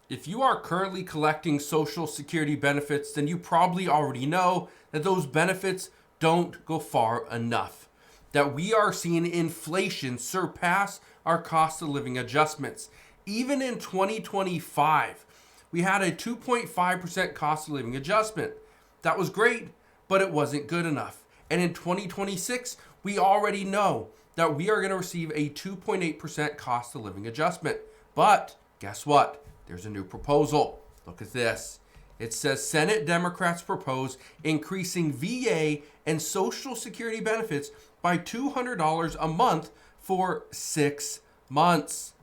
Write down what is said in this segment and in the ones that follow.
If you are currently collecting Social Security benefits, then you probably already know that those benefits don't go far enough. That we are seeing inflation surpass our cost of living adjustments. Even in 2025, we had a 2.5% cost of living adjustment. That was great, but it wasn't good enough. And in 2026, we already know that we are going to receive a 2.8% cost of living adjustment. But guess what? There's a new proposal. Look at this. It says Senate Democrats propose increasing VA and Social Security benefits by $200 a month for 6 months.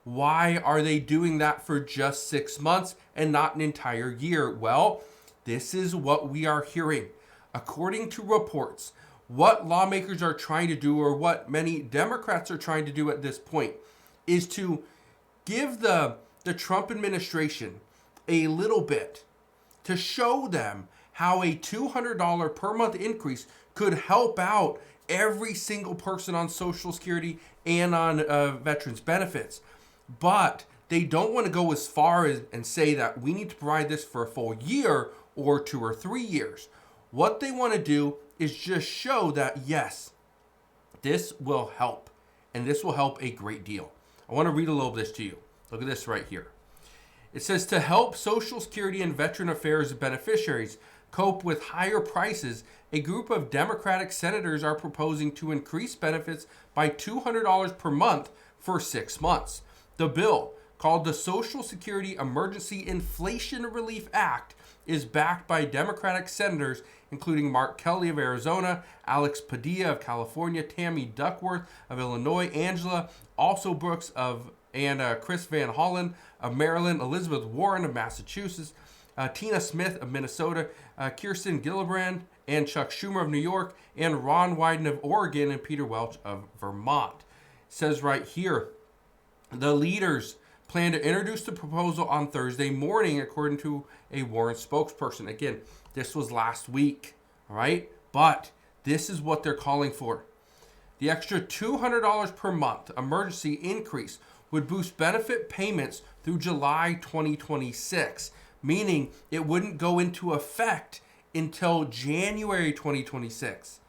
Why are they doing that for just 6 months and not an entire year? Well, this is what we are hearing. According to reports, what lawmakers are trying to do, or what many Democrats are trying to do at this point, is to give the Trump administration a little bit to show them how a $200 per month increase could help out every single person on Social Security and on veterans benefits. But they don't want to go as far as and say that we need to provide this for a full year or 2 or 3 years. What they want to do is just show that, yes, this will help, and this will help a great deal. I want to read a little of this to you. Look at this right here. It says, to help Social Security and Veteran Affairs beneficiaries cope with higher prices, a group of Democratic senators are proposing to increase benefits by $200 per month for 6 months. The bill, called the Social Security Emergency Inflation Relief Act, is backed by Democratic senators including Mark Kelly of Arizona, Alex Padilla of California, Tammy Duckworth of Illinois, Angela also Brooks and Chris Van Hollen of Maryland, Elizabeth Warren of Massachusetts, Tina Smith of Minnesota, Kirsten Gillibrand and Chuck Schumer of New York, and Ron Wyden of Oregon, and Peter Welch of Vermont. It says right here, the leaders plan to introduce the proposal on Thursday morning, according to a Warren spokesperson. Again, this was last week, all right? But this is what they're calling for. The extra $200 per month emergency increase would boost benefit payments through July 2026, meaning it wouldn't go into effect until January 2026.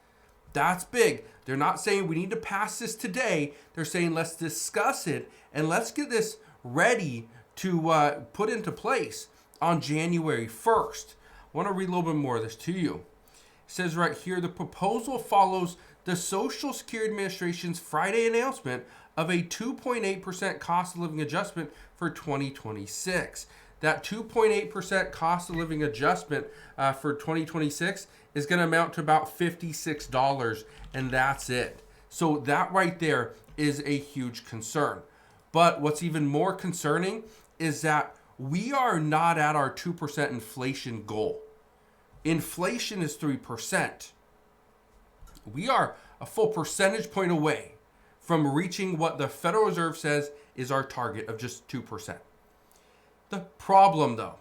That's big. They're not saying we need to pass this today. They're saying let's discuss it and let's get this ready to put into place on January 1st. I want to read a little bit more of this to you. It says right here, the proposal follows the Social Security Administration's Friday announcement of a 2.8% cost of living adjustment for 2026. That 2.8% cost of living adjustment for 2026 is going to amount to about $56, and that's it. So that right there is a huge concern. But what's even more concerning is that we are not at our 2% inflation goal. Inflation is 3%. We are a full percentage point away from reaching what the Federal Reserve says is our target of just 2%. The problem, though,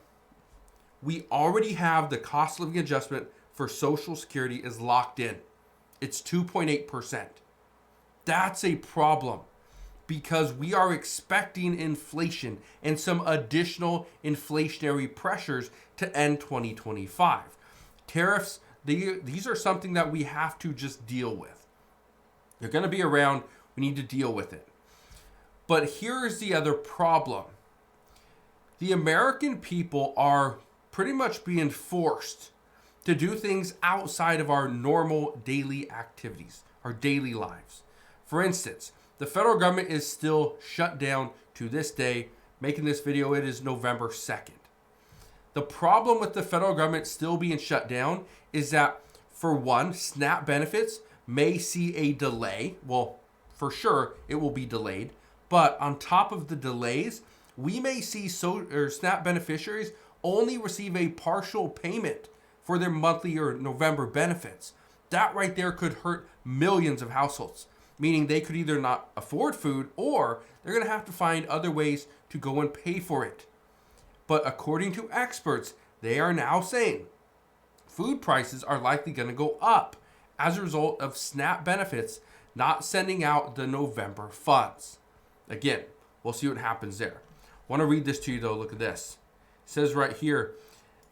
we already have the cost of living adjustment for Social Security is locked in. It's 2.8%. That's a problem because we are expecting inflation and some additional inflationary pressures to end 2025. Tariffs, these are something that we have to just deal with. They're going to be around. We need to deal with it. But here's the other problem. The American people are pretty much being forced to do things outside of our normal daily activities, our daily lives. For instance, the federal government is still shut down to this day. Making this video, it is November 2nd. The problem with the federal government still being shut down is that, for one, SNAP benefits may see a delay. Well, for sure, it will be delayed. But on top of the delays, we may see SNAP beneficiaries only receive a partial payment for their monthly or November benefits. That right there could hurt millions of households, meaning they could either not afford food or they're going to have to find other ways to go and pay for it. But according to experts, they are now saying food prices are likely going to go up as a result of SNAP benefits not sending out the November funds. Again, we'll see what happens there. Want to read this to you though. Look at this. It says right here,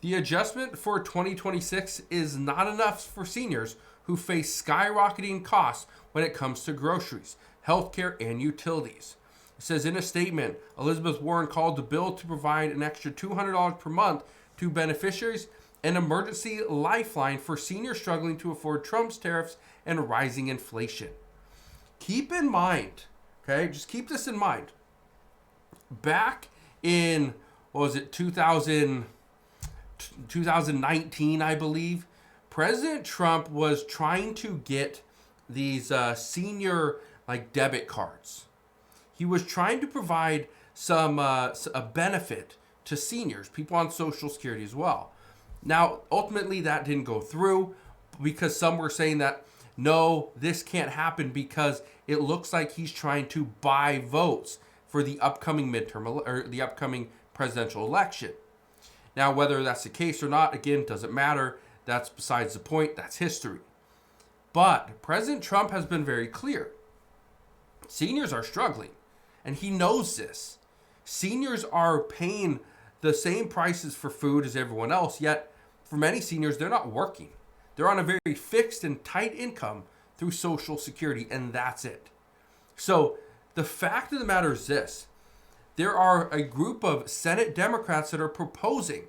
the adjustment for 2026 is not enough for seniors who face skyrocketing costs when it comes to groceries, healthcare, and utilities. It says in a statement, Elizabeth Warren called the bill to provide an extra $200 per month to beneficiaries, an emergency lifeline for seniors struggling to afford Trump's tariffs and rising inflation. Keep in mind, okay, just keep this in mind. Back in, 2019, I believe, President Trump was trying to get these senior debit cards. He was trying to provide some a benefit to seniors, people on Social Security as well. Now, ultimately, that didn't go through because some were saying that, no, this can't happen because it looks like he's trying to buy votes for the upcoming midterm or the upcoming presidential election. Now, whether that's the case or not, again, doesn't matter. That's besides the point. That's history. But President Trump has been very clear. Seniors are struggling, and he knows this. Seniors are paying the same prices for food as everyone else, yet for many seniors, they're not working. They're on a very fixed and tight income through Social Security, and that's it. So the fact of the matter is this. There are a group of Senate Democrats that are proposing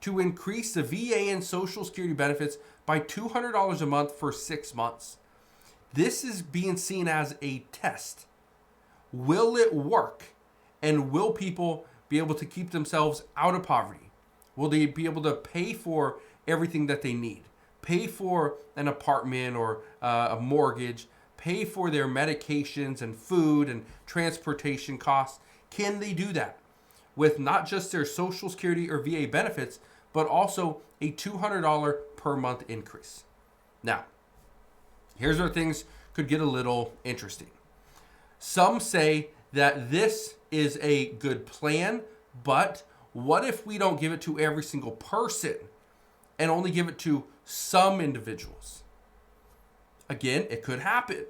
to increase the VA and Social Security benefits by $200 a month for 6 months. This is being seen as a test. Will it work? And will people be able to keep themselves out of poverty? Will they be able to pay for everything that they need? Pay for an apartment or a mortgage? Pay for their medications and food and transportation costs? Can they do that with not just their Social Security or VA benefits, but also a $200 per month increase? Now, here's where things could get a little interesting. Some say that this is a good plan, but what if we don't give it to every single person and only give it to some individuals? Again, it could happen.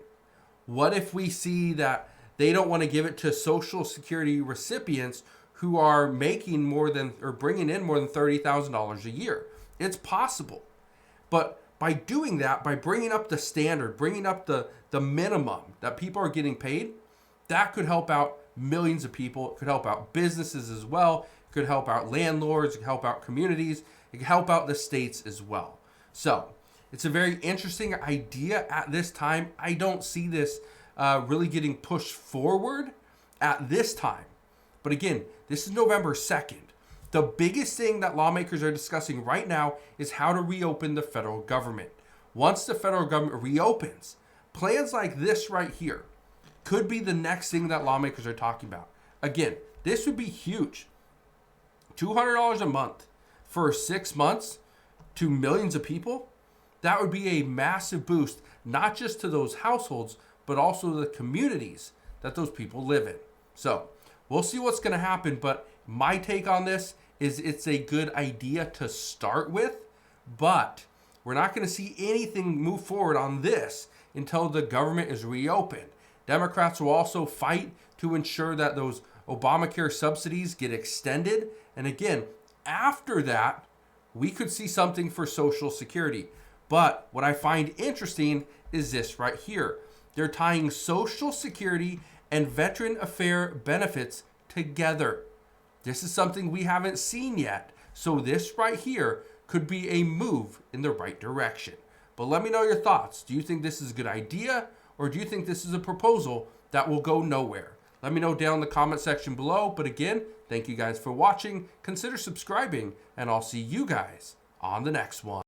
What if we see that they don't want to give it to Social Security recipients who are making more than or bringing in more than $30,000 a year? It's possible. But by doing that, by bringing up the standard, bringing up the minimum that people are getting paid, that could help out millions of people. It could help out businesses as well. It could help out landlords. It could help out communities. It could help out the states as well. So it's a very interesting idea at this time. I don't see this really getting pushed forward at this time. But again, this is November 2nd. The biggest thing that lawmakers are discussing right now is how to reopen the federal government. Once the federal government reopens, plans like this right here could be the next thing that lawmakers are talking about. Again, this would be huge. $200 a month for 6 months to millions of people. That would be a massive boost, not just to those households, but also the communities that those people live in. So we'll see what's going to happen. But my take on this is it's a good idea to start with, but we're not going to see anything move forward on this until the government is reopened. Democrats will also fight to ensure that those Obamacare subsidies get extended. And again, after that, we could see something for Social Security. But what I find interesting is this right here. They're tying Social Security and Veteran Affairs benefits together. This is something we haven't seen yet. So this right here could be a move in the right direction. But let me know your thoughts. Do you think this is a good idea? Or do you think this is a proposal that will go nowhere? Let me know down in the comment section below. But again, thank you guys for watching. Consider subscribing, and I'll see you guys on the next one.